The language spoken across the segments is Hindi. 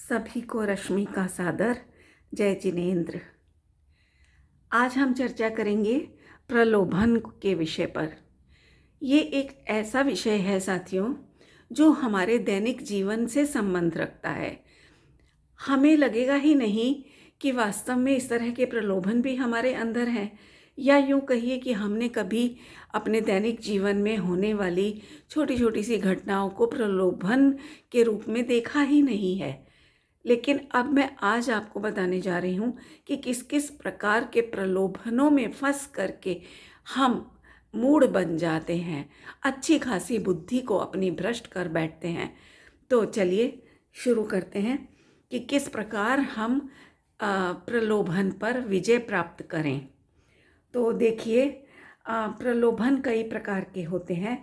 सभी को रश्मि का सादर जय जिनेंद्र। आज हम चर्चा करेंगे प्रलोभन के विषय पर। ये एक ऐसा विषय है साथियों जो हमारे दैनिक जीवन से संबंध रखता है। हमें लगेगा ही नहीं कि वास्तव में इस तरह के प्रलोभन भी हमारे अंदर हैं, या यूँ कहिए कि हमने कभी अपने दैनिक जीवन में होने वाली छोटी छोटी सी घटनाओं को प्रलोभन के रूप में देखा ही नहीं है। लेकिन अब मैं आज आपको बताने जा रही हूँ कि किस किस प्रकार के प्रलोभनों में फंस करके हम मूढ़ बन जाते हैं, अच्छी खासी बुद्धि को अपनी भ्रष्ट कर बैठते हैं। तो चलिए शुरू करते हैं कि किस प्रकार हम प्रलोभन पर विजय प्राप्त करें। तो देखिए, प्रलोभन कई प्रकार के होते हैं।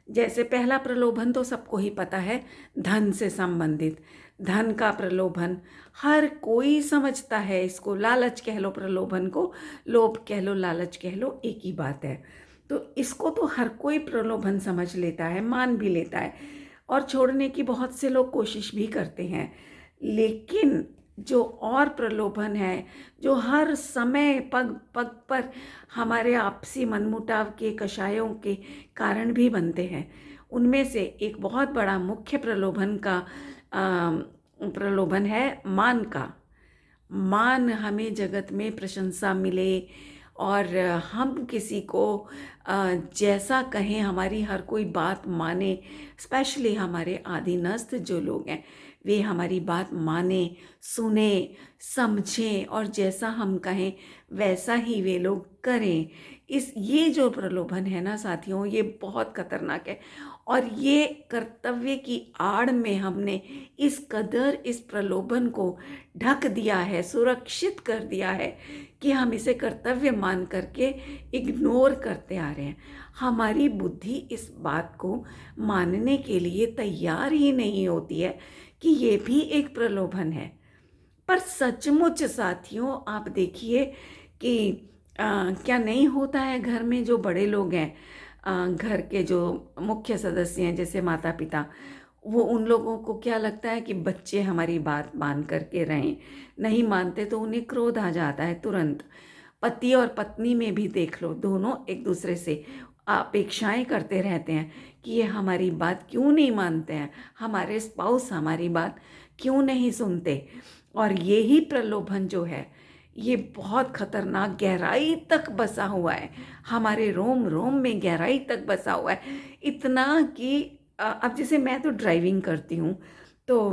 जैसे पहला प्रलोभन तो सबको ही पता है, धन से संबंधित। धन का प्रलोभन हर कोई समझता है, इसको लालच कह लो, प्रलोभन को लोभ कह लो, लालच कह लो, एक ही बात है। तो इसको तो हर कोई प्रलोभन समझ लेता है, मान भी लेता है, और छोड़ने की बहुत से लोग कोशिश भी करते हैं। लेकिन जो और प्रलोभन है, जो हर समय पग पग पर हमारे आपसी मनमुटाव के कषायों के कारण भी बनते हैं, उनमें से एक बहुत बड़ा मुख्य प्रलोभन है मान का। मान, हमें जगत में प्रशंसा मिले और हम किसी को जैसा कहें, हमारी हर कोई बात माने। स्पेशली हमारे आधीनस्थ जो लोग हैं, वे हमारी बात माने, सुने, समझें और जैसा हम कहें वैसा ही वे लोग करें। ये जो प्रलोभन है ना साथियों, ये बहुत खतरनाक है। और ये कर्तव्य की आड़ में हमने इस कदर इस प्रलोभन को ढक दिया है, सुरक्षित कर दिया है कि हम इसे कर्तव्य मान करके इग्नोर करते आ रहे हैं। हमारी बुद्धि इस बात को मानने के लिए तैयार ही नहीं होती है कि ये भी एक प्रलोभन है। पर सचमुच साथियों, आप देखिए कि क्या नहीं होता है घर में जो बड़े लोग हैं, घर के जो मुख्य सदस्य हैं, जैसे माता पिता, वो उन लोगों को क्या लगता है कि बच्चे हमारी बात मान करके रहें। नहीं मानते तो उन्हें क्रोध आ जाता है तुरंत। पति और पत्नी में भी देख लो, दोनों एक दूसरे से अपेक्षाएं करते रहते हैं कि ये हमारी बात क्यों नहीं मानते हैं, हमारे स्पाउस हमारी बात क्यों नहीं सुनते। और यही प्रलोभन जो है, ये बहुत खतरनाक गहराई तक बसा हुआ है, हमारे रोम रोम में गहराई तक बसा हुआ है। इतना कि अब जैसे मैं तो ड्राइविंग करती हूँ, तो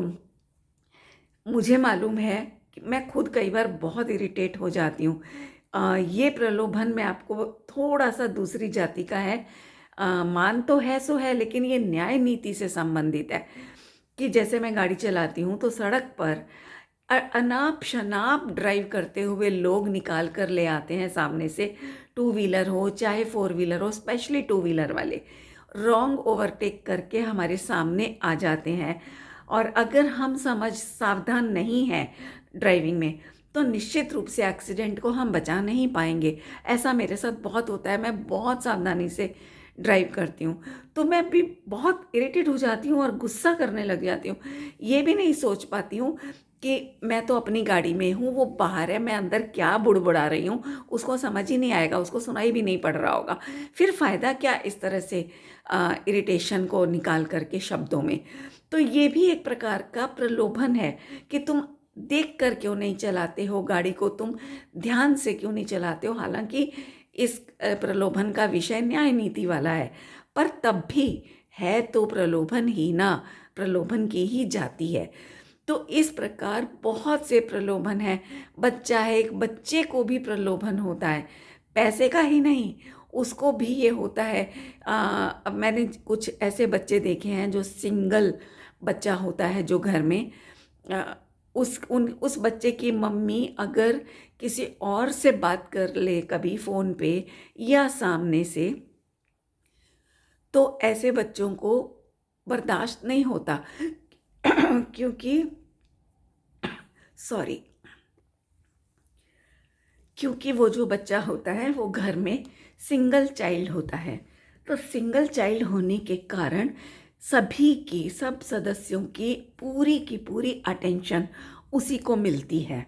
मुझे मालूम है कि मैं खुद कई बार बहुत इरिटेट हो जाती हूँ। ये प्रलोभन में आपको थोड़ा सा दूसरी जाति का है। मान तो है सो है, लेकिन ये न्याय नीति से संबंधित है। कि जैसे मैं गाड़ी चलाती हूँ तो सड़क पर अनाप शनाप ड्राइव करते हुए लोग निकाल कर ले आते हैं सामने से, टू व्हीलर हो चाहे फोर व्हीलर हो, स्पेशली टू व्हीलर वाले रॉन्ग ओवरटेक करके हमारे सामने आ जाते हैं। और अगर हम सावधान नहीं हैं ड्राइविंग में, तो निश्चित रूप से एक्सीडेंट को हम बचा नहीं पाएंगे। ऐसा मेरे साथ बहुत होता है, मैं बहुत सावधानी से ड्राइव करती हूँ, तो मैं भी बहुत इरिटेट हो जाती हूँ और गुस्सा करने लग जाती हूँ। ये भी नहीं सोच पाती हूँ कि मैं तो अपनी गाड़ी में हूँ, वो बाहर है, मैं अंदर क्या बुड़बुड़ा रही हूँ, उसको समझ ही नहीं आएगा, उसको सुनाई भी नहीं पड़ रहा होगा। फिर फ़ायदा क्या इस तरह से इरिटेशन को निकाल करके शब्दों में। तो ये भी एक प्रकार का प्रलोभन है कि तुम देख कर क्यों नहीं चलाते हो गाड़ी को, तुम ध्यान से क्यों नहीं चलाते हो। हालांकि इस प्रलोभन का विषय न्याय नीति वाला है, पर तब भी है तो प्रलोभन ही ना, प्रलोभन की ही जाती है। तो इस प्रकार बहुत से प्रलोभन है। बच्चा है, एक बच्चे को भी प्रलोभन होता है, पैसे का ही नहीं, उसको भी ये होता है। अब मैंने कुछ ऐसे बच्चे देखे हैं जो सिंगल बच्चा होता है, जो घर में उस बच्चे की मम्मी अगर किसी और से बात कर ले कभी फ़ोन पे या सामने से, तो ऐसे बच्चों को बर्दाश्त नहीं होता क्योंकि वो जो बच्चा होता है वो घर में सिंगल चाइल्ड होता है। तो सिंगल चाइल्ड होने के कारण सभी की, सब सदस्यों की पूरी अटेंशन उसी को मिलती है,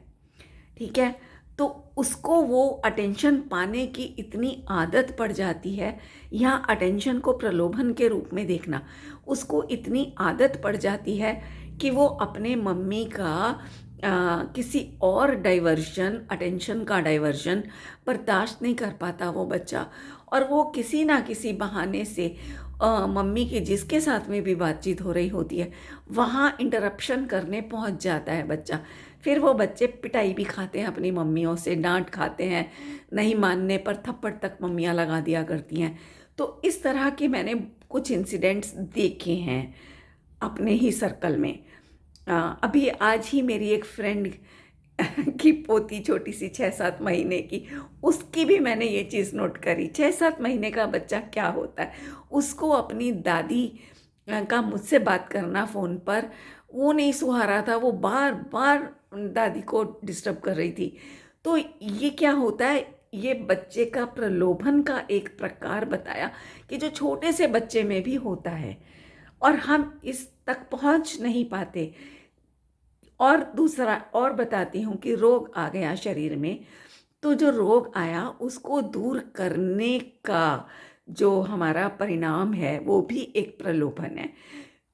ठीक है। तो उसको वो अटेंशन पाने की इतनी आदत पड़ जाती है, यहाँ अटेंशन को प्रलोभन के रूप में देखना, उसको इतनी आदत पड़ जाती है कि वो अपने मम्मी का किसी और डाइवर्शन, अटेंशन का डाइवर्शन बर्दाश्त नहीं कर पाता वो बच्चा, और वो किसी ना किसी बहाने से मम्मी की जिसके साथ में भी बातचीत हो रही होती है वहाँ इंटरप्शन करने पहुँच जाता है बच्चा। फिर वो बच्चे पिटाई भी खाते हैं अपनी मम्मियों से, डांट खाते हैं, नहीं मानने पर थप्पड़ तक मम्मियाँ लगा दिया करती हैं। तो इस तरह के मैंने कुछ इंसिडेंट्स देखे हैं अपने ही सर्कल में। अभी आज ही मेरी एक फ्रेंड की पोती छोटी सी 6-7 महीने की, उसकी भी मैंने ये चीज़ नोट करी। 6-7 महीने का बच्चा क्या होता है, उसको अपनी दादी का मुझसे बात करना फ़ोन पर वो नहीं सुहा रहा था, वो बार बार दादी को डिस्टर्ब कर रही थी। तो ये क्या होता है, ये बच्चे का प्रलोभन का एक प्रकार बताया कि जो छोटे से बच्चे में भी होता है और हम इस तक पहुंच नहीं पाते। और दूसरा और बताती हूँ कि रोग आ गया शरीर में, तो जो रोग आया उसको दूर करने का जो हमारा परिणाम है वो भी एक प्रलोभन है।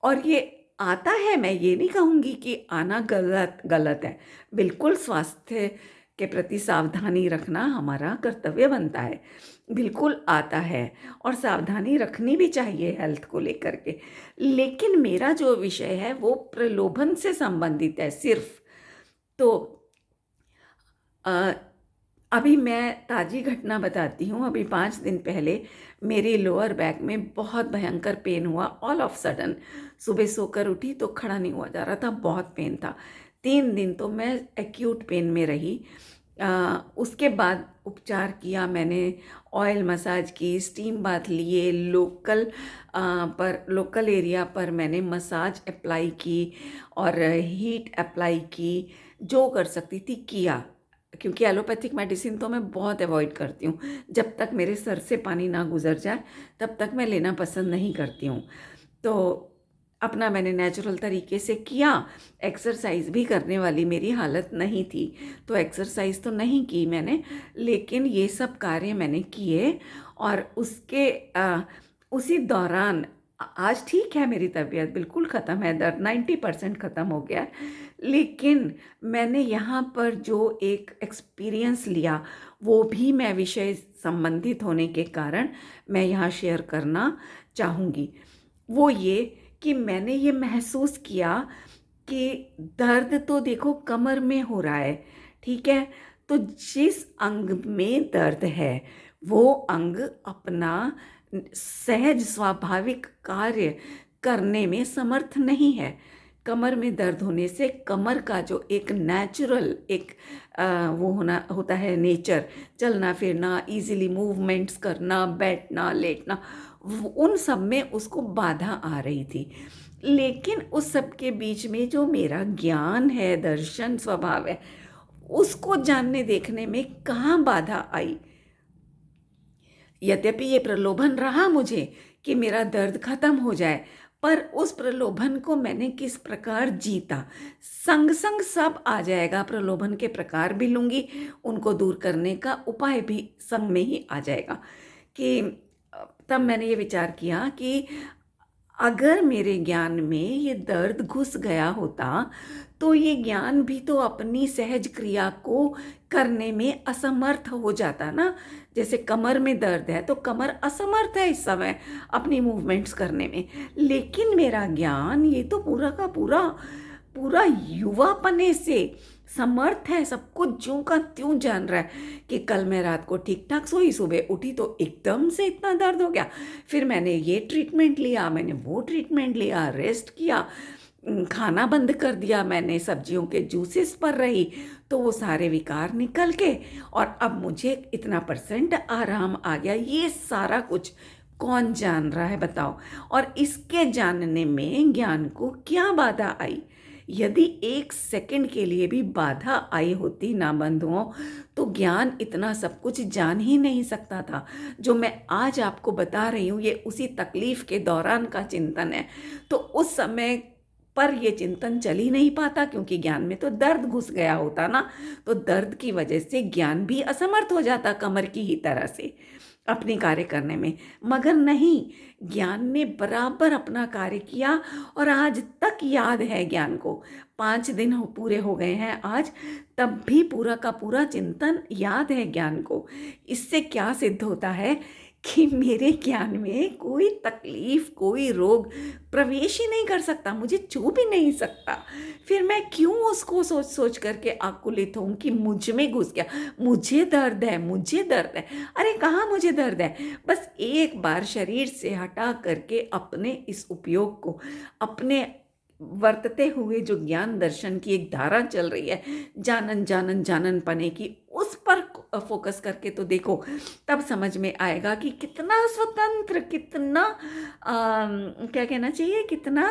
और ये आता है, मैं ये नहीं कहूँगी कि आना गलत गलत है, बिल्कुल स्वास्थ्य के प्रति सावधानी रखना हमारा कर्तव्य बनता है, बिल्कुल आता है और सावधानी रखनी भी चाहिए हेल्थ को लेकर के। लेकिन मेरा जो विषय है वो प्रलोभन से संबंधित है सिर्फ। तो अ, अभी मैं ताज़ी घटना बताती हूँ। अभी 5 दिन पहले मेरी लोअर बैक में बहुत भयंकर पेन हुआ ऑल ऑफ सडन। सुबह सोकर उठी तो खड़ा नहीं हुआ जा रहा था, बहुत पेन था। 3 दिन तो मैं एक्यूट पेन में रही। उसके बाद उपचार किया मैंने, ऑयल मसाज की, स्टीम बाथ लिए, लोकल एरिया पर मैंने मसाज अप्लाई की और हीट अप्लाई की, जो कर सकती थी किया। क्योंकि एलोपैथिक मेडिसिन तो मैं बहुत अवॉइड करती हूँ, जब तक मेरे सर से पानी ना गुजर जाए तब तक मैं लेना पसंद नहीं करती हूँ। तो अपना मैंने नेचुरल तरीके से किया। एक्सरसाइज भी करने वाली मेरी हालत नहीं थी, तो एक्सरसाइज तो नहीं की मैंने, लेकिन ये सब कार्य मैंने किए। और उसी दौरान आज ठीक है, मेरी तबीयत बिल्कुल ख़त्म है, दर्द 90% ख़त्म हो गया। लेकिन मैंने यहाँ पर जो एक एक्सपीरियंस लिया वो भी मैं विषय संबंधित होने के कारण मैं यहाँ शेयर करना चाहूँगी। वो ये कि मैंने ये महसूस किया कि दर्द तो देखो कमर में हो रहा है, ठीक है, तो जिस अंग में दर्द है वो अंग अपना सहज स्वाभाविक कार्य करने में समर्थ नहीं है। कमर में दर्द होने से कमर का जो एक नेचुरल एक वो होता है नेचर, चलना फिरना, इजीली मूवमेंट्स करना, बैठना लेटना, उन सब में उसको बाधा आ रही थी। लेकिन उस सब के बीच में जो मेरा ज्ञान है, दर्शन स्वभाव है, उसको जानने देखने में कहाँ बाधा आई। यद्यपि ये प्रलोभन रहा मुझे कि मेरा दर्द खत्म हो जाए, पर उस प्रलोभन को मैंने किस प्रकार जीता। संग संग सब आ जाएगा, प्रलोभन के प्रकार भी लूँगी, उनको दूर करने का उपाय भी संग में ही आ जाएगा। कि तब मैंने ये विचार किया कि अगर मेरे ज्ञान में ये दर्द घुस गया होता तो ये ज्ञान भी तो अपनी सहज क्रिया को करने में असमर्थ हो जाता ना। जैसे कमर में दर्द है तो कमर असमर्थ है इस समय अपनी मूवमेंट्स करने में, लेकिन मेरा ज्ञान ये तो पूरा का पूरा पूरा युवापने से समर्थ है, सब कुछ ज्यों का त्यों जान रहा है कि कल मैं रात को ठीक ठाक सोई, सुबह उठी तो एकदम से इतना दर्द हो गया। फिर मैंने ये ट्रीटमेंट लिया, मैंने वो ट्रीटमेंट लिया, रेस्ट किया, खाना बंद कर दिया मैंने, सब्जियों के जूसेस पर रही, तो वो सारे विकार निकल के और अब मुझे इतना % आराम आ गया। ये सारा कुछ कौन जान रहा है बताओ? और इसके जानने में ज्ञान को क्या बाधा आई? यदि 1 सेकंड के लिए भी बाधा आई होती ना बंधुओं, तो ज्ञान इतना सब कुछ जान ही नहीं सकता था। जो मैं आज आपको बता रही हूँ, ये उसी तकलीफ के दौरान का चिंतन है। तो उस समय पर ये चिंतन चल ही नहीं पाता, क्योंकि ज्ञान में तो दर्द घुस गया होता ना। तो दर्द की वजह से ज्ञान भी असमर्थ हो जाता, कमर की ही तरह से अपने कार्य करने में। मगर नहीं, ज्ञान ने बराबर अपना कार्य किया, और आज तक याद है ज्ञान को। 5 दिन पूरे हो गए हैं आज, तब भी पूरा का पूरा चिंतन याद है ज्ञान को। इससे क्या सिद्ध होता है कि मेरे ज्ञान में कोई तकलीफ, कोई रोग प्रवेश ही नहीं कर सकता, मुझे छू भी नहीं सकता। फिर मैं क्यों उसको सोच सोच करके आकुलित हूँ कि मुझ में घुस गया, मुझे दर्द है, मुझे दर्द है। अरे कहाँ मुझे दर्द है? बस एक बार शरीर से हटा करके अपने इस उपयोग को, अपने वर्तते हुए जो ज्ञान दर्शन की एक धारा चल रही है, जानन जानन जानन पने की, उस पर फोकस करके तो देखो, तब समझ में आएगा कि कितना स्वतंत्र, कितना क्या कहना चाहिए, कितना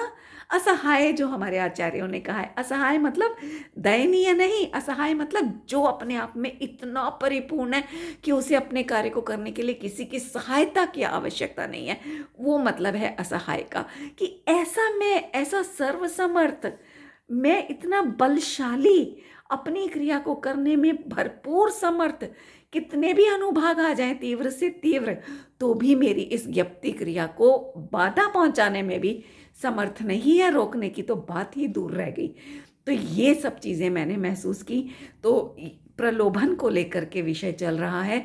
असहाय, जो हमारे आचार्यों ने कहा है। असहाय मतलब दयनीय नहीं, असहाय मतलब जो अपने आप में इतना परिपूर्ण है कि उसे अपने कार्य को करने के लिए किसी की सहायता की आवश्यकता नहीं है। वो मतलब है असहाय का, कि ऐसा मैं, ऐसा सर्वसमर्थ, मैं इतना बलशाली, अपनी क्रिया को करने में भरपूर समर्थ, कितने भी अनुभाग आ जाएं तीव्र से तीव्र, तो भी मेरी इस ज्ञप्ति क्रिया को बाधा पहुंचाने में भी समर्थ नहीं है। रोकने की तो बात ही दूर रह गई। तो ये सब चीज़ें मैंने महसूस की। तो प्रलोभन को लेकर के विषय चल रहा है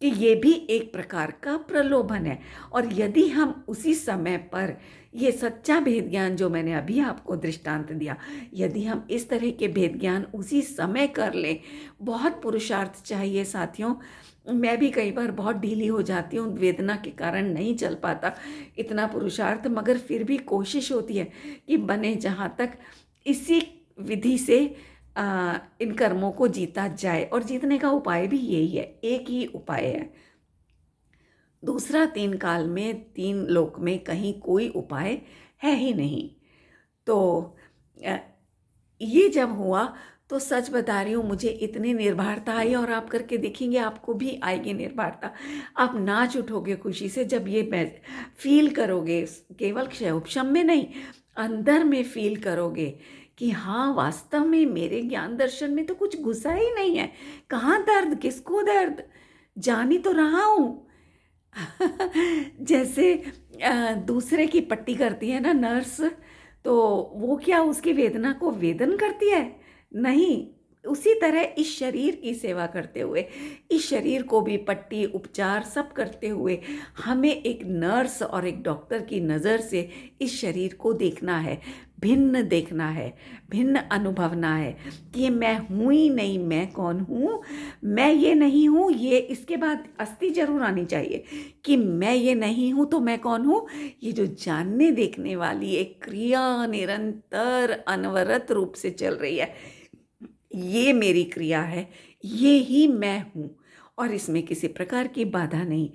कि ये भी एक प्रकार का प्रलोभन है। और यदि हम उसी समय पर ये सच्चा भेद ज्ञान, जो मैंने अभी आपको दृष्टांत दिया, यदि हम इस तरह के भेद ज्ञान उसी समय कर लें, बहुत पुरुषार्थ चाहिए साथियों। मैं भी कई बार बहुत ढीली हो जाती हूँ, वेदना के कारण नहीं चल पाता इतना पुरुषार्थ, मगर फिर भी कोशिश होती है कि बने जहाँ तक इसी विधि से इन कर्मों को जीता जाए। और जीतने का उपाय भी यही है, एक ही उपाय है। दूसरा 3 काल में 3 लोक में कहीं कोई उपाय है ही नहीं। तो अ, ये जब हुआ, तो सच बता रही हूँ, मुझे इतनी निर्भरता आई, और आप करके देखेंगे आपको भी आएगी निर्भरता। आप नाच उठोगे खुशी से जब ये फील करोगे, केवल क्षय उपशम में नहीं, अंदर में फील करोगे कि हाँ, वास्तव में मेरे ज्ञान दर्शन में तो कुछ घुसा ही नहीं है। कहाँ दर्द, किसको दर्द, जान ही तो रहा हूँ। जैसे दूसरे की पट्टी करती है ना नर्स, तो वो क्या उसकी वेदना को वेदन करती है? नहीं। उसी तरह इस शरीर की सेवा करते हुए, इस शरीर को भी पट्टी, उपचार सब करते हुए, हमें एक नर्स और एक डॉक्टर की नज़र से इस शरीर को देखना है, भिन्न देखना है, भिन्न अनुभवना है कि ये मैं हूँ ही नहीं। मैं कौन हूँ? मैं ये नहीं हूँ। ये इसके बाद अस्थि जरूर आनी चाहिए कि मैं ये नहीं हूँ, तो मैं कौन हूँ? ये जो जानने देखने वाली एक क्रिया निरंतर अनवरत रूप से चल रही है, ये मेरी क्रिया है, ये ही मैं हूँ, और इसमें किसी प्रकार की बाधा नहीं।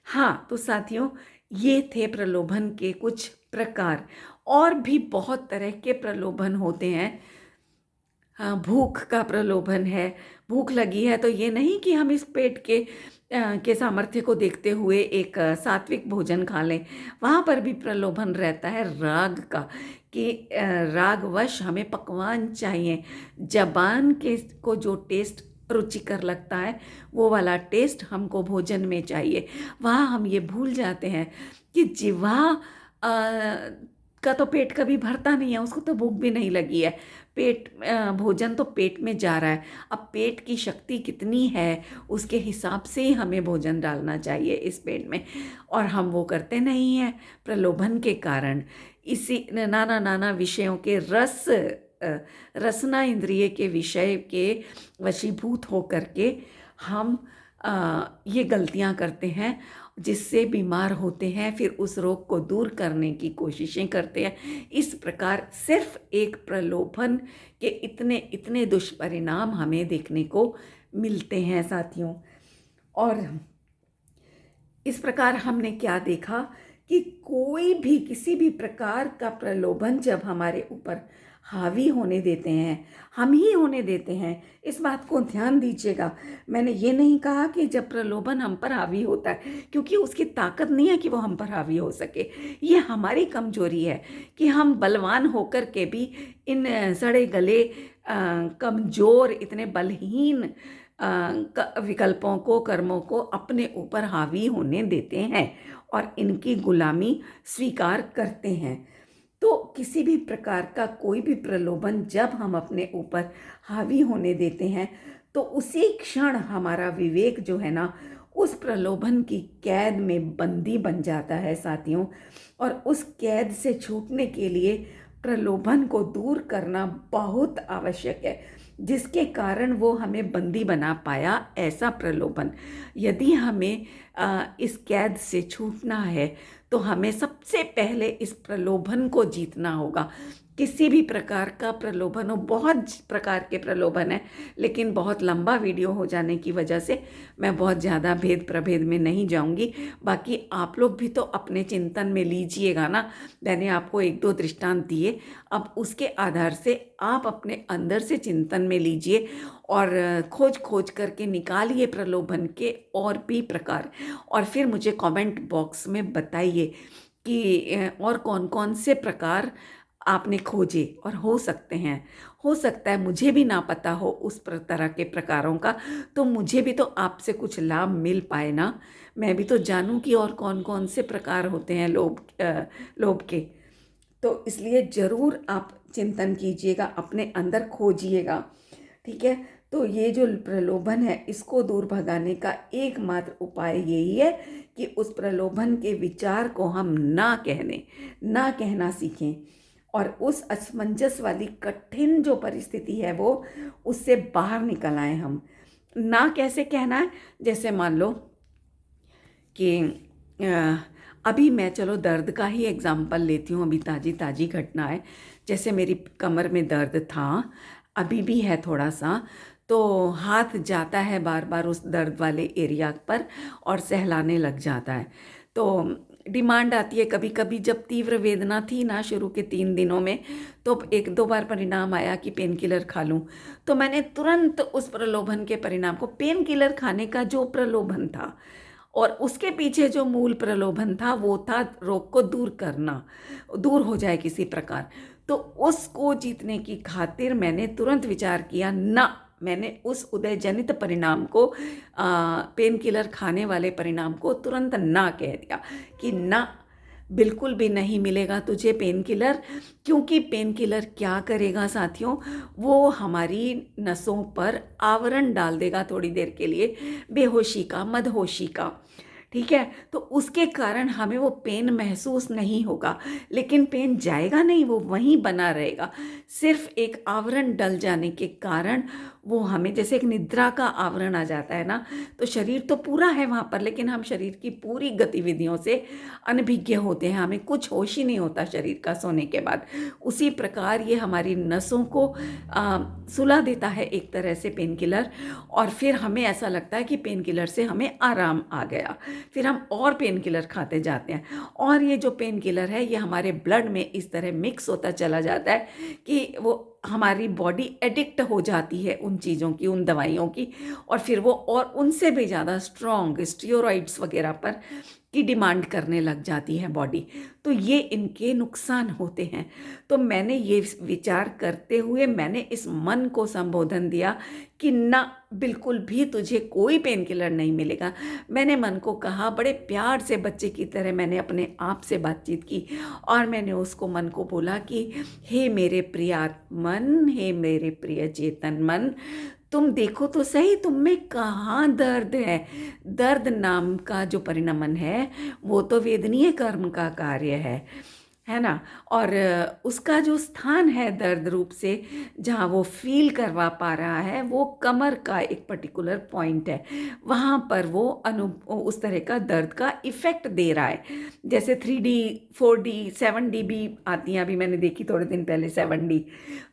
हाँ, तो साथियों, ये थे प्रलोभन के कुछ प्रकार। और भी बहुत तरह के प्रलोभन होते हैं। हाँ, भूख का प्रलोभन है। भूख लगी है तो ये नहीं कि हम इस पेट के सामर्थ्य को देखते हुए एक सात्विक भोजन खा लें। वहाँ पर भी प्रलोभन रहता है राग का, कि रागवश हमें पकवान चाहिए। जबान के को जो टेस्ट रुचिकर लगता है, वो वाला टेस्ट हमको भोजन में चाहिए। वहाँ हम ये भूल जाते हैं कि जिह्वा का तो पेट कभी भरता नहीं है, उसको तो भूख भी नहीं लगी है। भोजन तो पेट में जा रहा है। अब पेट की शक्ति कितनी है, उसके हिसाब से ही हमें भोजन डालना चाहिए इस पेट में, और हम वो करते नहीं हैं प्रलोभन के कारण। इसी नाना नाना विषयों के रसना इंद्रिय के विषय के वशीभूत हो करके हम ये गलतियां करते हैं, जिससे बीमार होते हैं, फिर उस रोग को दूर करने की कोशिशें करते हैं। इस प्रकार सिर्फ एक प्रलोभन के इतने इतने दुष्परिणाम हमें देखने को मिलते हैं साथियों। और इस प्रकार हमने क्या देखा कि कोई भी किसी भी प्रकार का प्रलोभन जब हमारे ऊपर हावी होने देते हैं, हम ही होने देते हैं। इस बात को ध्यान दीजिएगा। मैंने ये नहीं कहा कि जब प्रलोभन हम पर हावी होता है, क्योंकि उसकी ताकत नहीं है कि वो हम पर हावी हो सके। ये हमारी कमजोरी है कि हम बलवान होकर के भी इन सड़े गले कमजोर, इतने बलहीन विकल्पों को, कर्मों को अपने ऊपर हावी होने देते हैं और इनकी गुलामी स्वीकार करते हैं। तो किसी भी प्रकार का कोई भी प्रलोभन जब हम अपने ऊपर हावी होने देते हैं, तो उसी क्षण हमारा विवेक जो है ना, उस प्रलोभन की कैद में बंदी बन जाता है साथियों। और उस कैद से छूटने के लिए प्रलोभन को दूर करना बहुत आवश्यक है, जिसके कारण वो हमें बंदी बना पाया ऐसा प्रलोभन। यदि हमें इस कैद से छूटना है, तो हमें सबसे पहले इस प्रलोभन को जीतना होगा। किसी भी प्रकार का प्रलोभन हो, बहुत प्रकार के प्रलोभन है, लेकिन बहुत लंबा वीडियो हो जाने की वजह से मैं बहुत ज़्यादा भेद प्रभेद में नहीं जाऊंगी। बाकी आप लोग भी तो अपने चिंतन में लीजिएगा ना। मैंने आपको एक दो दृष्टांत दिए, अब उसके आधार से आप अपने अंदर से चिंतन में लीजिए और खोज खोज करके निकालिए प्रलोभन के और भी प्रकार, और फिर मुझे कमेंट बॉक्स में बताइए कि और कौन कौन से प्रकार आपने खोजे और हो सकते हैं। हो सकता है मुझे भी ना पता हो उस तरह के प्रकारों का, तो मुझे भी तो आपसे कुछ लाभ मिल पाए ना। मैं भी तो जानूं कि और कौन कौन से प्रकार होते हैं लोभ के। तो इसलिए ज़रूर आप चिंतन कीजिएगा, अपने अंदर खोजिएगा, ठीक है। तो ये जो प्रलोभन है, इसको दूर भगाने का एकमात्र उपाय यही है कि उस प्रलोभन के विचार को हम ना कहना सीखें, और उस असमंजस वाली कठिन जो परिस्थिति है वो उससे बाहर निकल आए हम। ना कैसे कहना है, जैसे मान लो कि अभी मैं चलो दर्द का ही एग्जाम्पल लेती हूँ, अभी ताज़ी ताज़ी घटना है। जैसे मेरी कमर में दर्द था, अभी भी है थोड़ा सा, तो हाथ जाता है बार बार उस दर्द वाले एरिया पर और सहलाने लग जाता है। तो डिमांड आती है कभी कभी, जब तीव्र वेदना थी ना शुरू के 3 दिनों में, तो एक दो बार परिणाम आया कि पेन किलर खा लूं। तो मैंने तुरंत उस प्रलोभन के परिणाम को, पेन किलर खाने का जो प्रलोभन था और उसके पीछे जो मूल प्रलोभन था, वो था रोग को दूर करना, दूर हो जाए किसी प्रकार। तो उसको जीतने की खातिर मैंने तुरंत विचार किया, ना, मैंने उस उदय जनित परिणाम को, पेन किलर खाने वाले परिणाम को तुरंत ना कह दिया कि ना, बिल्कुल भी नहीं मिलेगा तुझे पेन किलर। क्योंकि पेन किलर क्या करेगा साथियों, वो हमारी नसों पर आवरण डाल देगा थोड़ी देर के लिए, बेहोशी का, मदहोशी का, ठीक है। तो उसके कारण हमें वो पेन महसूस नहीं होगा, लेकिन पेन जाएगा नहीं, वो वहीं बना रहेगा। सिर्फ एक आवरण डल जाने के कारण वो हमें, जैसे एक निद्रा का आवरण आ जाता है ना, तो शरीर तो पूरा है वहाँ पर, लेकिन हम शरीर की पूरी गतिविधियों से अनभिज्ञ होते हैं, हमें कुछ होश ही नहीं होता शरीर का सोने के बाद। उसी प्रकार ये हमारी नसों को सुला देता है एक तरह से पेन किलर, और फिर हमें ऐसा लगता है कि पेन किलर से हमें आराम आ गया, फिर हम और पेन किलर खाते जाते हैं। और ये जो पेन किलर है, ये हमारे ब्लड में इस तरह मिक्स होता चला जाता है कि वो हमारी बॉडी एडिक्ट हो जाती है उन चीज़ों की, उन दवाइयों की, और फिर वो और उनसे भी ज़्यादा स्ट्रॉन्ग स्टीरोइड्स वगैरह पर की डिमांड करने लग जाती है बॉडी। तो ये इनके नुकसान होते हैं। तो मैंने ये विचार करते हुए मैंने इस मन को संबोधन दिया कि ना, बिल्कुल भी तुझे कोई पेन किलर नहीं मिलेगा। मैंने मन को कहा, बड़े प्यार से बच्चे की तरह मैंने अपने आप से बातचीत की, और मैंने उसको, मन को बोला कि हे मेरे प्रियात्मन, हे मेरे प्रिय चेतन मन, तुम देखो तो सही, तुम में कहाँ दर्द है। दर्द नाम का जो परिणमन है, वो तो वेदनीय कर्म का कार्य है, है ना? और उसका जो स्थान है दर्द रूप से जहाँ वो फ़ील करवा पा रहा है, वो कमर का एक पर्टिकुलर पॉइंट है। वहाँ पर वो उस तरह का दर्द का इफ़ेक्ट दे रहा है। जैसे 3D, 4D, 7D भी आती हैं, अभी मैंने देखी थोड़े दिन पहले 7D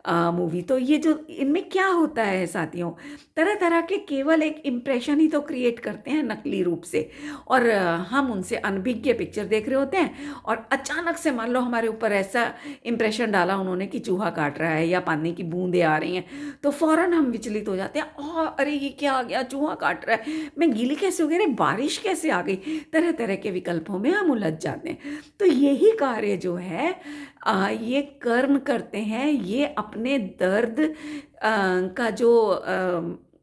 मूवी। तो ये जो इनमें क्या होता है साथियों, तरह-तरह के केवल एक इम्प्रेशन ही तो क्रिएट करते हैं नकली रूप से, और हम उनसे अनभिज्ञ पिक्चर देख रहे होते हैं, और अचानक से मान लो हमारे ऊपर ऐसा इम्प्रेशन डाला उन्होंने कि चूहा काट रहा है या पानी की बूंदें आ रही हैं, तो फ़ौरन हम विचलित हो जाते हैं। अरे ये क्या आ गया, चूहा काट रहा है, मैं गीली कैसे हो गई, अरे बारिश कैसे आ गई, तरह तरह के विकल्पों में हम उलझ जाते हैं। तो यही कार्य जो है ये कर्म करते हैं, ये अपने दर्द का जो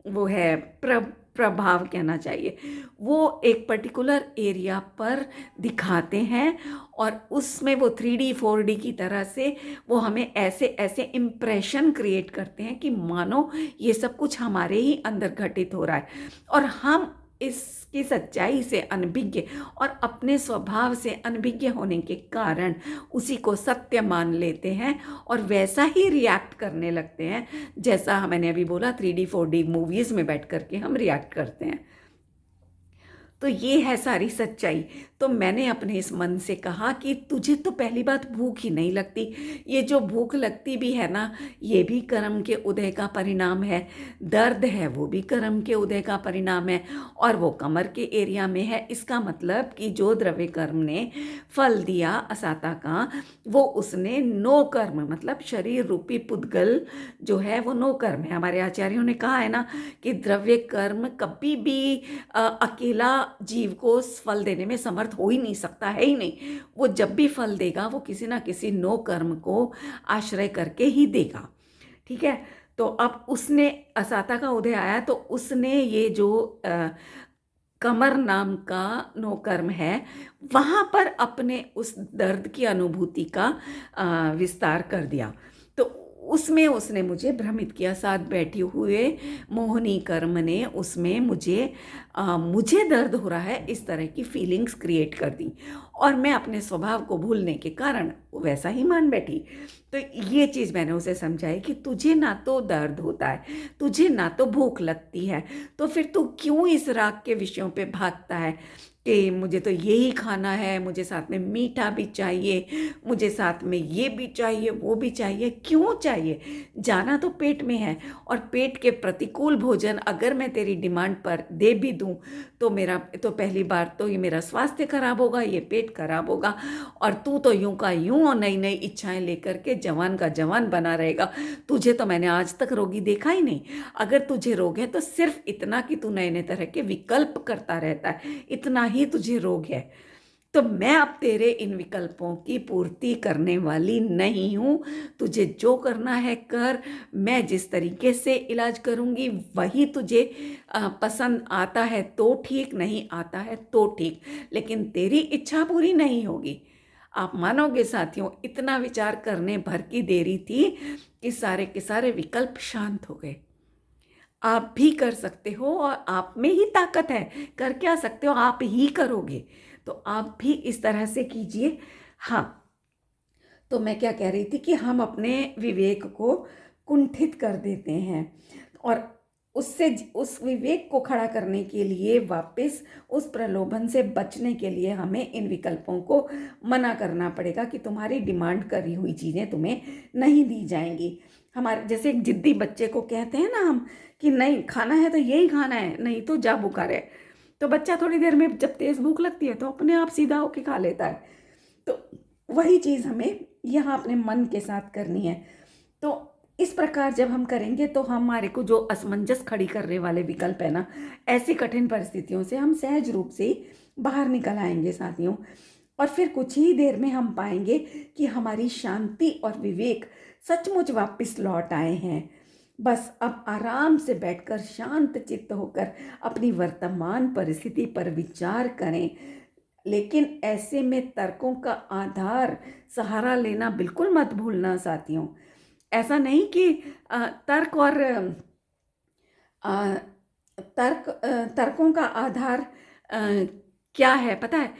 वो है प्रभाव कहना चाहिए, वो एक पर्टिकुलर एरिया पर दिखाते हैं, और उसमें वो 3D 4D की तरह से वो हमें ऐसे ऐसे इम्प्रेशन क्रिएट करते हैं कि मानो ये सब कुछ हमारे ही अंदर घटित हो रहा है, और हम इसकी सच्चाई से अनभिज्ञ और अपने स्वभाव से अनभिज्ञ होने के कारण उसी को सत्य मान लेते हैं, और वैसा ही रिएक्ट करने लगते हैं जैसा मैंने अभी बोला 3D 4D मूवीज़ में बैठ कर के हम रिएक्ट करते हैं। तो ये है सारी सच्चाई। तो मैंने अपने इस मन से कहा कि तुझे तो पहली बात भूख ही नहीं लगती, ये जो भूख लगती भी है ना, ये भी कर्म के उदय का परिणाम है, दर्द है वो भी कर्म के उदय का परिणाम है, और वो कमर के एरिया में है। इसका मतलब कि जो द्रव्य कर्म ने फल दिया असाता का, वो उसने नो कर्म, मतलब शरीर रूपी पुद्गल जो है वो नो कर्म है। हमारे आचार्यों ने कहा है ना कि द्रव्य कर्म कभी भी अकेला जीव को फल देने में समर्थ हो ही नहीं सकता, है ही नहीं। वो जब भी फल देगा वो किसी ना किसी नो कर्म को आश्रय करके ही देगा। ठीक है, तो अब उसने असाता का उदय आया, तो उसने ये जो कमर नाम का नो कर्म है, वहाँ पर अपने उस दर्द की अनुभूति का विस्तार कर दिया। तो उसमें उसने मुझे भ्रमित किया, साथ बैठे हुए मोहिनी कर्म ने उसमें मुझे दर्द हो रहा है इस तरह की फीलिंग्स क्रिएट कर दी, और मैं अपने स्वभाव को भूलने के कारण वैसा ही मान बैठी। तो ये चीज़ मैंने उसे समझाई कि तुझे ना तो दर्द होता है, तुझे ना तो भूख लगती है, तो फिर तू क्यों इस राग के विषयों पे भागता है कि मुझे तो यही खाना है, मुझे साथ में मीठा भी चाहिए, मुझे साथ में ये भी चाहिए, वो भी चाहिए। क्यों चाहिए? जाना तो पेट में है, और पेट के प्रतिकूल भोजन अगर मैं तेरी डिमांड पर दे भी दूं तो पहली बार तो ये मेरा स्वास्थ्य खराब होगा, ये पेट खराब होगा, और तू तो यूं का यूं और नई नई इच्छाएं लेकर के जवान का जवान बना रहेगा। तुझे तो मैंने आज तक रोगी देखा ही नहीं। अगर तुझे रोग है तो सिर्फ इतना कि तू नए नए तरह के विकल्प करता रहता है, इतना ही तुझे रोग है। तो मैं अब तेरे इन विकल्पों की पूर्ति करने वाली नहीं हूँ। तुझे जो करना है कर, मैं जिस तरीके से इलाज करूँगी वही तुझे पसंद आता है तो ठीक, नहीं आता है तो ठीक, लेकिन तेरी इच्छा पूरी नहीं होगी। आप मानोगे साथियों, इतना विचार करने भर की देरी थी कि सारे के सारे विकल्प शांत हो गए। आप भी कर सकते हो, और आप में ही ताकत है। कर क्या सकते हो, आप ही करोगे। तो आप भी इस तरह से कीजिए। हाँ, तो मैं क्या कह रही थी कि हम अपने विवेक को कुंठित कर देते हैं, और उस विवेक को खड़ा करने के लिए, वापस उस प्रलोभन से बचने के लिए हमें इन विकल्पों को मना करना पड़ेगा कि तुम्हारी डिमांड करी हुई चीज़ें तुम्हें नहीं दी जाएंगी। हमारे जैसे एक जिद्दी बच्चे को कहते हैं ना हम कि नहीं खाना है तो यही खाना है, नहीं तो जा भूखा रहे। तो बच्चा थोड़ी देर में जब तेज भूख लगती है तो अपने आप सीधा होके खा लेता है। तो वही चीज़ हमें यहाँ अपने मन के साथ करनी है। तो इस प्रकार जब हम करेंगे तो हमारे को जो असमंजस खड़ी करने वाले विकल्प है ना, ऐसी कठिन परिस्थितियों से हम सहज रूप से बाहर निकल आएंगे साथियों। और फिर कुछ ही देर में हम पाएंगे कि हमारी शांति और विवेक सचमुच वापस लौट आए हैं। बस अब आराम से बैठकर शांत चित्त होकर अपनी वर्तमान परिस्थिति पर विचार करें, लेकिन ऐसे में तर्कों का आधार सहारा लेना बिल्कुल मत भूलना साथियों। ऐसा नहीं कि तर्क और तर्कों का आधार क्या है पता है?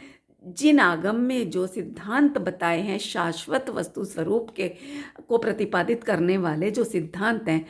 जिन आगम में जो सिद्धांत बताए हैं, शाश्वत वस्तु स्वरूप के को प्रतिपादित करने वाले जो सिद्धांत हैं,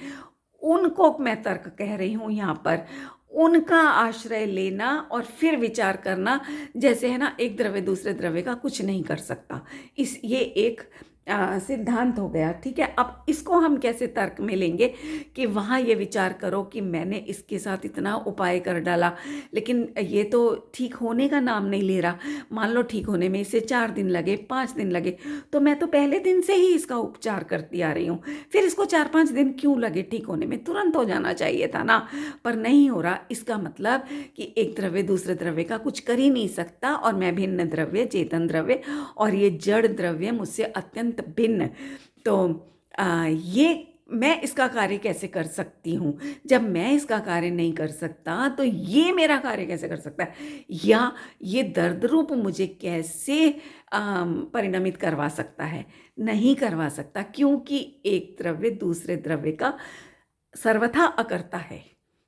उनको मैं तर्क कह रही हूँ यहाँ पर। उनका आश्रय लेना और फिर विचार करना, जैसे है ना, एक द्रव्य दूसरे द्रव्य का कुछ नहीं कर सकता, ये एक सिद्धांत हो गया। ठीक है, अब इसको हम कैसे तर्क में लेंगे कि वहाँ ये विचार करो कि मैंने इसके साथ इतना उपाय कर डाला, लेकिन ये तो ठीक होने का नाम नहीं ले रहा। मान लो ठीक होने में इसे 4 दिन लगे, 5 दिन लगे, तो मैं तो पहले दिन से ही इसका उपचार करती आ रही हूँ, फिर इसको 4-5 दिन क्यों लगे ठीक होने में? तुरंत हो जाना चाहिए था ना, पर नहीं हो रहा। इसका मतलब कि एक द्रव्य दूसरे द्रव्य का कुछ कर ही नहीं सकता, और मैं भिन्न द्रव्य, चेतन द्रव्य, और ये जड़ द्रव्य मुझसे अत्यंत भिन्न। तो ये मैं इसका कार्य कैसे कर सकती हूँ? जब मैं इसका कार्य नहीं कर सकता, तो ये मेरा कार्य कैसे कर सकता है? या ये दर्द रूप मुझे कैसे परिणमित करवा सकता है? नहीं करवा सकता, क्योंकि एक द्रव्य दूसरे द्रव्य का सर्वथा अकर्ता है,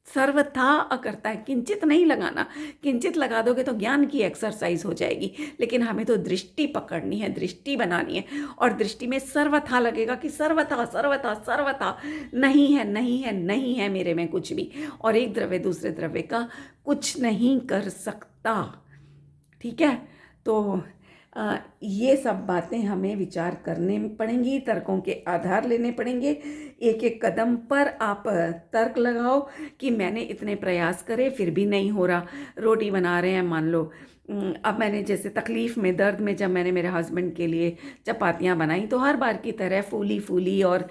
सर्वथा अकर्ता है। किंचित नहीं लगाना, किंचित लगा दोगे तो ज्ञान की एक्सरसाइज हो जाएगी, लेकिन हमें तो दृष्टि पकड़नी है, दृष्टि बनानी है, और दृष्टि में सर्वथा लगेगा कि सर्वथा सर्वथा सर्वथा नहीं है, नहीं है, नहीं है मेरे में कुछ भी, और एक द्रव्य दूसरे द्रव्य का कुछ नहीं कर सकता। ठीक है, तो ये सब बातें हमें विचार करने पड़ेंगी, तर्कों के आधार लेने पड़ेंगे। एक एक कदम पर आप तर्क लगाओ कि मैंने इतने प्रयास करे फिर भी नहीं हो रहा। रोटी बना रहे हैं, मान लो अब मैंने जैसे तकलीफ़ में, दर्द में, जब मैंने मेरे हस्बैंड के लिए चपातियाँ बनाई, तो हर बार की तरह फूली फूली और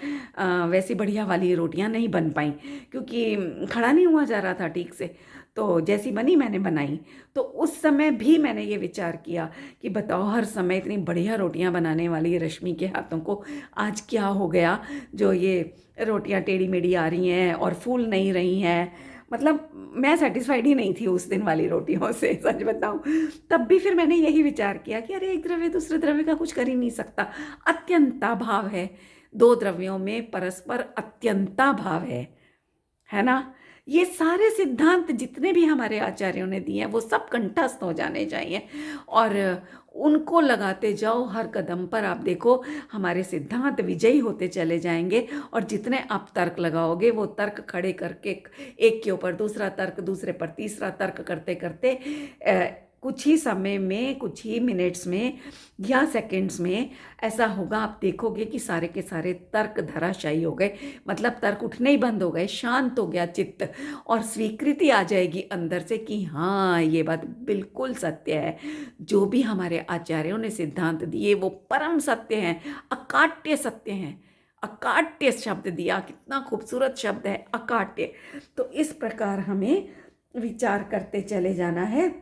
वैसी बढ़िया वाली रोटियाँ नहीं बन पाई, क्योंकि खड़ा नहीं हुआ जा रहा था ठीक से। तो जैसी बनी मैंने बनाई, तो उस समय भी मैंने ये विचार किया कि बताओ, हर समय इतनी बढ़िया रोटियां बनाने वाली रश्मि के हाथों को आज क्या हो गया, जो ये रोटियां टेढ़ी मेढ़ी आ रही हैं और फूल नहीं रही हैं। मतलब मैं सेटिस्फाइड ही नहीं थी उस दिन वाली रोटियों से, सच बताऊं। तब भी फिर मैंने यही विचार किया कि अरे, एक द्रव्य दूसरे द्रव्य का कुछ कर ही नहीं सकता, अत्यंता भाव है, दो द्रव्यों में परस्पर अत्यंता भाव है ना। ये सारे सिद्धांत जितने भी हमारे आचार्यों ने दिए हैं, वो सब कंठस्थ हो जाने चाहिए, और उनको लगाते जाओ हर कदम पर। आप देखो, हमारे सिद्धांत विजयी होते चले जाएंगे, और जितने आप तर्क लगाओगे, वो तर्क खड़े करके एक के ऊपर दूसरा तर्क, दूसरे पर तीसरा तर्क करते करते कुछ ही समय में, कुछ ही मिनट्स में या सेकंड्स में ऐसा होगा, आप देखोगे कि सारे के सारे तर्क धराशायी हो गए। मतलब तर्क उठने ही बंद हो गए, शांत हो गया चित्त, और स्वीकृति आ जाएगी अंदर से कि हाँ, ये बात बिल्कुल सत्य है। जो भी हमारे आचार्यों ने सिद्धांत दिए वो परम सत्य हैं, अकाट्य सत्य हैं। अकाट्य शब्द दिया, कितना खूबसूरत शब्द है, अकाट्य। तो इस प्रकार हमें विचार करते चले जाना है।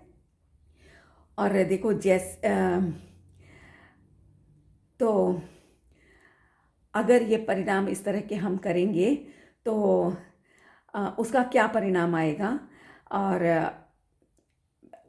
और देखो, तो अगर ये परिणाम इस तरह के हम करेंगे, तो उसका क्या परिणाम आएगा। और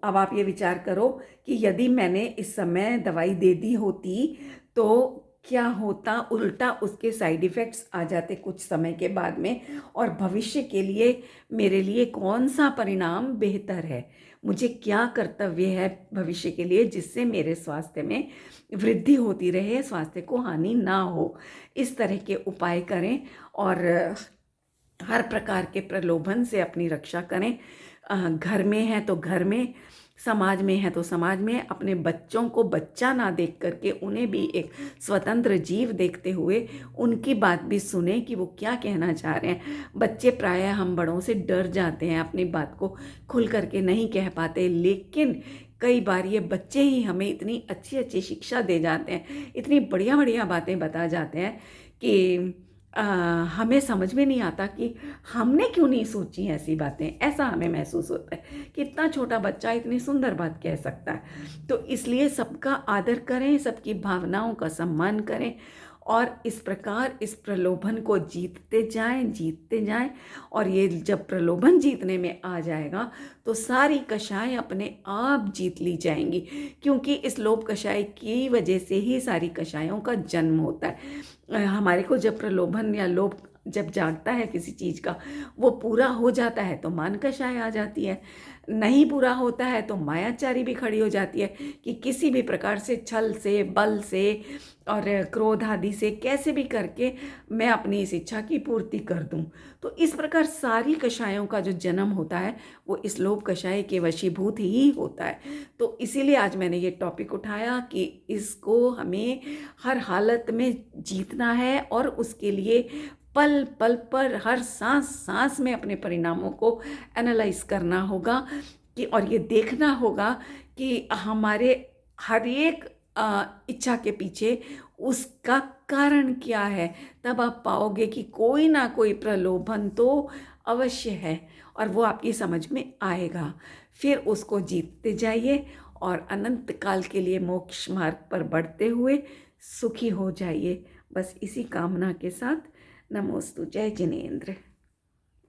अब आप ये विचार करो कि यदि मैंने इस समय दवाई दे दी होती, तो क्या होता, उल्टा उसके साइड इफ़ेक्ट्स आ जाते कुछ समय के बाद में, और भविष्य के लिए मेरे लिए कौन सा परिणाम बेहतर है, मुझे क्या कर्तव्य है भविष्य के लिए, जिससे मेरे स्वास्थ्य में वृद्धि होती रहे, स्वास्थ्य को हानि ना हो। इस तरह के उपाय करें, और हर प्रकार के प्रलोभन से अपनी रक्षा करें। घर में है तो घर में, समाज में है तो समाज में। अपने बच्चों को बच्चा ना देख करके उन्हें भी एक स्वतंत्र जीव देखते हुए उनकी बात भी सुने कि वो क्या कहना चाह रहे हैं। बच्चे प्रायः हम बड़ों से डर जाते हैं, अपनी बात को खुल करके नहीं कह पाते, लेकिन कई बार ये बच्चे ही हमें इतनी अच्छी अच्छी शिक्षा दे जाते हैं, इतनी बढ़िया बढ़िया बातें बता जाते हैं कि हमें समझ में नहीं आता कि हमने क्यों नहीं सोची ऐसी बातें। ऐसा हमें महसूस होता है कि इतना छोटा बच्चा इतनी सुंदर बात कह सकता है। तो इसलिए सबका आदर करें, सबकी भावनाओं का सम्मान करें, और इस प्रकार इस प्रलोभन को जीतते जाएं। और ये जब प्रलोभन जीतने में आ जाएगा, तो सारी कषाय अपने आप जीत ली जाएंगी, क्योंकि इस लोभ कषाय की वजह से ही सारी कषायों का जन्म होता है। हमारे को जब प्रलोभन या लोभ जब जागता है किसी चीज़ का, वो पूरा हो जाता है तो मान कषाय आ जाती है, नहीं पूरा होता है तो मायाचारी भी खड़ी हो जाती है कि किसी भी प्रकार से छल से, बल से और क्रोध आदि से कैसे भी करके मैं अपनी इस इच्छा की पूर्ति कर दूं। तो इस प्रकार सारी कषायों का जो जन्म होता है वो इस लोभ कषाय के वशीभूत ही होता है। तो इसीलिए आज मैंने ये टॉपिक उठाया कि इसको हमें हर हालत में जीतना है और उसके लिए पल पल पर हर सांस सांस में अपने परिणामों को एनालाइज करना होगा कि और ये देखना होगा कि हमारे हर एक इच्छा के पीछे उसका कारण क्या है। तब आप पाओगे कि कोई ना कोई प्रलोभन तो अवश्य है और वो आपकी समझ में आएगा। फिर उसको जीतते जाइए और अनंत काल के लिए मोक्ष मार्ग पर बढ़ते हुए सुखी हो जाइए। बस इसी कामना के साथ नमोस्तु। जय जिनेन्द्र।